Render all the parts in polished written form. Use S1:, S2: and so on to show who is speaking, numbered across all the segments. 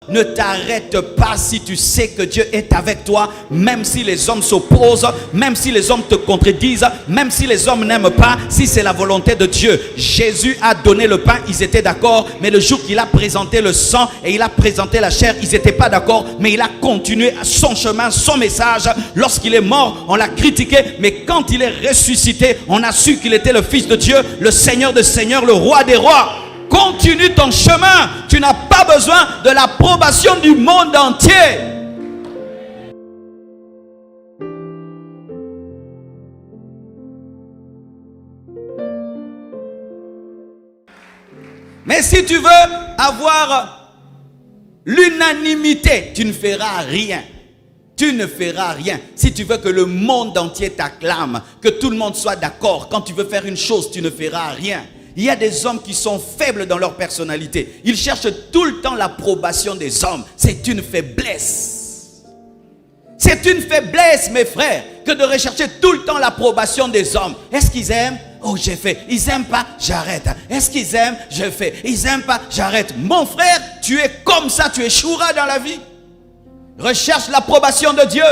S1: Ne t'arrête pas si tu sais que Dieu est avec toi, même si les hommes s'opposent, même si les hommes te contredisent, même si les hommes n'aiment pas, si c'est la volonté de Dieu. Jésus a donné le pain, ils étaient d'accord, mais le jour qu'il a présenté le sang et il a présenté la chair, ils n'étaient pas d'accord, mais il a continué son chemin, son message. Lorsqu'il est mort, on l'a critiqué, mais quand il est ressuscité, on a su qu'il était le Fils de Dieu, le Seigneur des Seigneurs, le Roi des Rois. Continue ton chemin. Tu n'as pas besoin de l'approbation du monde entier. Mais si tu veux avoir l'unanimité, tu ne feras rien. Tu ne feras rien. Si tu veux que le monde entier t'acclame, que tout le monde soit d'accord, quand tu veux faire une chose, tu ne feras rien. Il y a des hommes qui sont faibles dans leur personnalité. Ils cherchent tout le temps l'approbation des hommes. C'est une faiblesse. C'est une faiblesse, mes frères, que de rechercher tout le temps l'approbation des hommes. Est-ce qu'ils aiment? Oh, j'ai fait. Ils n'aiment pas? J'arrête. Est-ce qu'ils aiment? Je fais. Ils n'aiment pas? J'arrête. Mon frère, tu es comme ça, tu échoueras dans la vie. Recherche l'approbation de Dieu.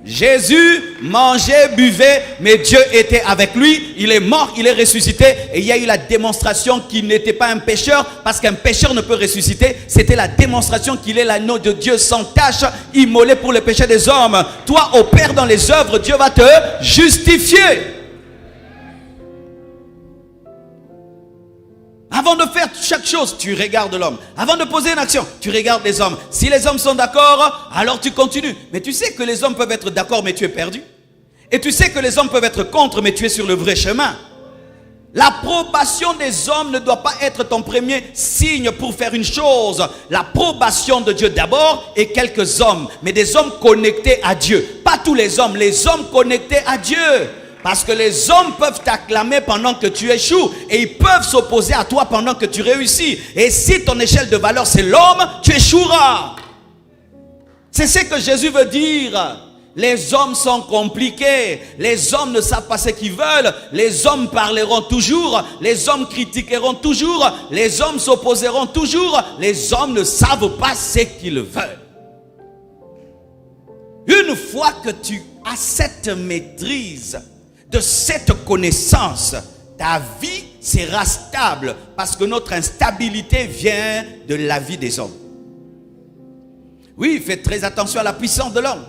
S1: Jésus mangeait, buvait, mais Dieu était avec lui. Il est mort, il est ressuscité. Et il y a eu la démonstration qu'il n'était pas un pécheur, parce qu'un pécheur ne peut ressusciter. C'était la démonstration qu'il est l'agneau de Dieu sans tache, immolé pour le péché des hommes. Toi, opère dans les œuvres, Dieu va te justifier. Avant de faire chaque chose, tu regardes l'homme. Avant de poser une action, tu regardes les hommes. Si les hommes sont d'accord, alors tu continues. Mais tu sais que les hommes peuvent être d'accord, mais tu es perdu. Et tu sais que les hommes peuvent être contre, mais tu es sur le vrai chemin. L'approbation des hommes ne doit pas être ton premier signe pour faire une chose. L'approbation de Dieu d'abord et quelques hommes. Mais des hommes connectés à Dieu. Pas tous les hommes connectés à Dieu. Parce que les hommes peuvent t'acclamer pendant que tu échoues. Et ils peuvent s'opposer à toi pendant que tu réussis. Et si ton échelle de valeur c'est l'homme, tu échoueras. C'est ce que Jésus veut dire. Les hommes sont compliqués. Les hommes ne savent pas ce qu'ils veulent. Les hommes parleront toujours. Les hommes critiqueront toujours. Les hommes s'opposeront toujours. Les hommes ne savent pas ce qu'ils veulent. Une fois que tu as cette maîtrise, de cette connaissance, ta vie sera stable, parce que notre instabilité vient de la vie des hommes. Oui, fais très attention à la puissance de l'homme.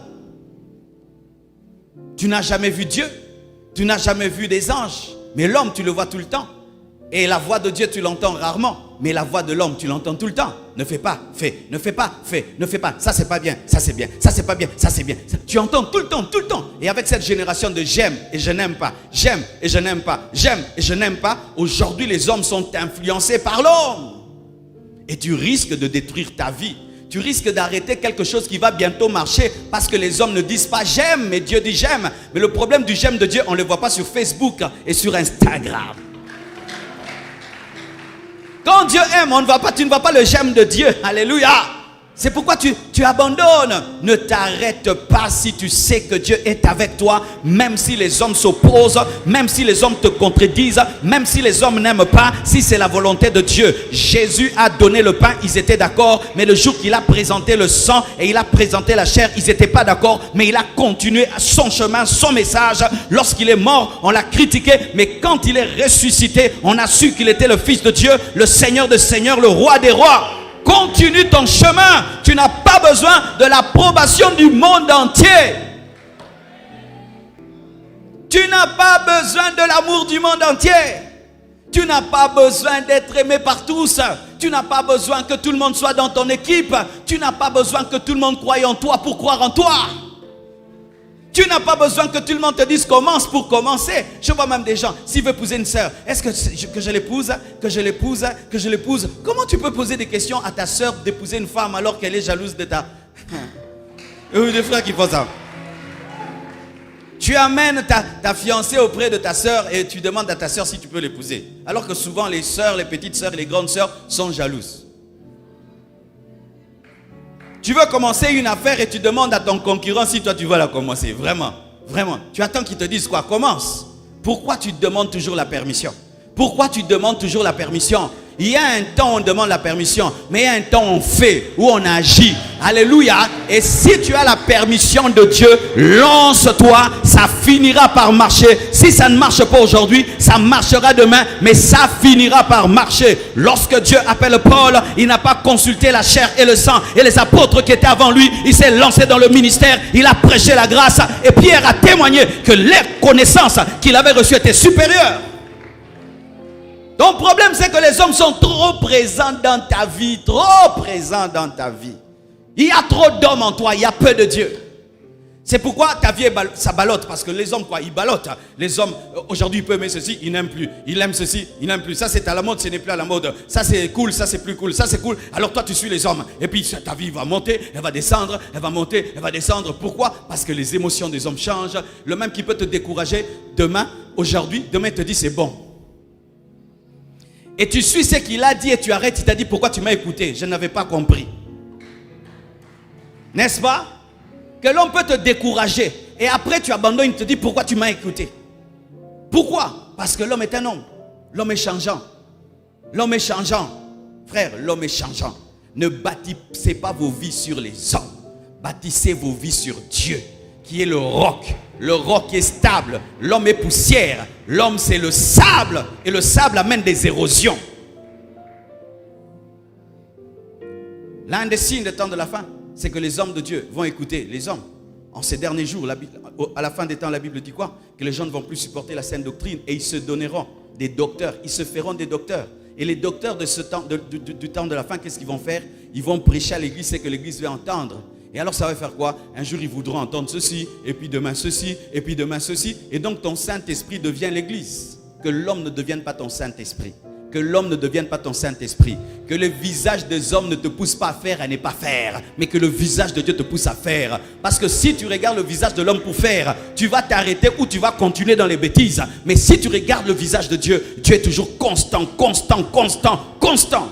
S1: Tu n'as jamais vu Dieu, tu n'as jamais vu des anges, mais l'homme tu le vois tout le temps. Et la voix de Dieu tu l'entends rarement, mais la voix de l'homme tu l'entends tout le temps. Ne fais pas, fais, ne fais pas, fais, ne fais pas. Ça c'est pas bien, ça c'est bien, ça c'est pas bien, ça c'est bien. Tu entends tout le temps, tout le temps. Et avec cette génération de j'aime et je n'aime pas, j'aime et je n'aime pas, j'aime et je n'aime pas, aujourd'hui les hommes sont influencés par l'homme. Et tu risques de détruire ta vie. Tu risques d'arrêter quelque chose qui va bientôt marcher parce que les hommes ne disent pas j'aime, mais Dieu dit j'aime. Mais le problème du j'aime de Dieu, on ne le voit pas sur Facebook et sur Instagram. Quand Dieu aime, tu ne vois pas le j'aime de Dieu. Alléluia. C'est pourquoi tu abandonnes. Ne t'arrête pas si tu sais que Dieu est avec toi, même si les hommes s'opposent, même si les hommes te contredisent, même si les hommes n'aiment pas, si c'est la volonté de Dieu. Jésus a donné le pain, ils étaient d'accord, mais le jour qu'il a présenté le sang et il a présenté la chair, ils n'étaient pas d'accord, mais il a continué son chemin, son message. Lorsqu'il est mort, on l'a critiqué, mais quand il est ressuscité, on a su qu'il était le Fils de Dieu, le Seigneur des Seigneurs, le Roi des Rois. Continue ton chemin. Tu n'as pas besoin de l'approbation du monde entier. Tu n'as pas besoin de l'amour du monde entier. Tu n'as pas besoin d'être aimé par tous. Tu n'as pas besoin que tout le monde soit dans ton équipe. Tu n'as pas besoin que tout le monde croie en toi pour croire en toi. Tu n'as pas besoin que tout le monde te dise commence pour commencer. Je vois même des gens, s'il veut épouser une sœur, est-ce que je l'épouse, que je l'épouse, que je l'épouse? Comment tu peux poser des questions à ta sœur d'épouser une femme alors qu'elle est jalouse de ta... Oui, des frères qui font ça. Tu amènes ta fiancée auprès de ta sœur et tu demandes à ta sœur si tu peux l'épouser. Alors que souvent les sœurs, les petites sœurs, les grandes sœurs sont jalouses. Tu veux commencer une affaire et tu demandes à ton concurrent si toi tu vas la commencer. Vraiment, vraiment. Tu attends qu'il te dise quoi? Commence. Pourquoi tu demandes toujours la permission? Pourquoi tu demandes toujours la permission? Il y a un temps où on demande la permission, mais il y a un temps où on fait, où on agit. Alléluia. Et si tu as la permission de Dieu, lance-toi, ça finira par marcher. Si ça ne marche pas aujourd'hui, ça marchera demain, mais ça finira par marcher. Lorsque Dieu appelle Paul, il n'a pas consulté la chair et le sang et les apôtres qui étaient avant lui. Il s'est lancé dans le ministère, il a prêché la grâce et Pierre a témoigné que les connaissances qu'il avait reçues étaient supérieures. Ton problème, c'est que les hommes sont trop présents dans ta vie. Trop présents dans ta vie. Il y a trop d'hommes en toi, il y a peu de Dieu. C'est pourquoi ta vie, ça ballotte. Parce que les hommes, quoi, ils ballottent. Les hommes, aujourd'hui, ils peuvent aimer ceci, ils n'aiment plus. Ils aiment ceci, ils n'aiment plus. Ça, c'est à la mode, ce n'est plus à la mode. Ça, c'est cool, ça, c'est plus cool. Ça, c'est cool. Alors toi, tu suis les hommes. Et puis, ta vie va monter, elle va descendre, elle va monter, elle va descendre. Pourquoi? Parce que les émotions des hommes changent. Le même qui peut te décourager demain, aujourd'hui, demain, il te dit, c'est bon. Et tu suis ce qu'il a dit et tu arrêtes. Il t'a dit, pourquoi tu m'as écouté? Je n'avais pas compris. N'est-ce pas? Que l'homme peut te décourager. Et après tu abandonnes, il te dit, pourquoi tu m'as écouté? Pourquoi? Parce que l'homme est un homme. L'homme est changeant. L'homme est changeant. Frère, l'homme est changeant. Ne bâtissez pas vos vies sur les hommes. Bâtissez vos vies sur Dieu, qui est le roc. Le roc est stable. L'homme est poussière. L'homme, c'est le sable. Et le sable amène des érosions. L'un des signes des temps de la fin, c'est que les hommes de Dieu vont écouter. Les hommes, en ces derniers jours, à la fin des temps, la Bible dit quoi? Que les gens ne vont plus supporter la saine doctrine et ils se donneront des docteurs. Ils se feront des docteurs. Et les docteurs de ce temps, du temps de la fin, qu'est-ce qu'ils vont faire? Ils vont prêcher à l'église, c'est que l'église va entendre. Et alors ça va faire quoi? Un jour ils voudront entendre ceci, et puis demain ceci, et puis demain ceci. Et donc ton Saint-Esprit devient l'église. Que l'homme ne devienne pas ton Saint-Esprit. Que l'homme ne devienne pas ton Saint-Esprit. Que le visage des hommes ne te pousse pas à faire et ne pas faire. Mais que le visage de Dieu te pousse à faire. Parce que si tu regardes le visage de l'homme pour faire, tu vas t'arrêter ou tu vas continuer dans les bêtises. Mais si tu regardes le visage de Dieu, Dieu est toujours constant, constant, constant, constant.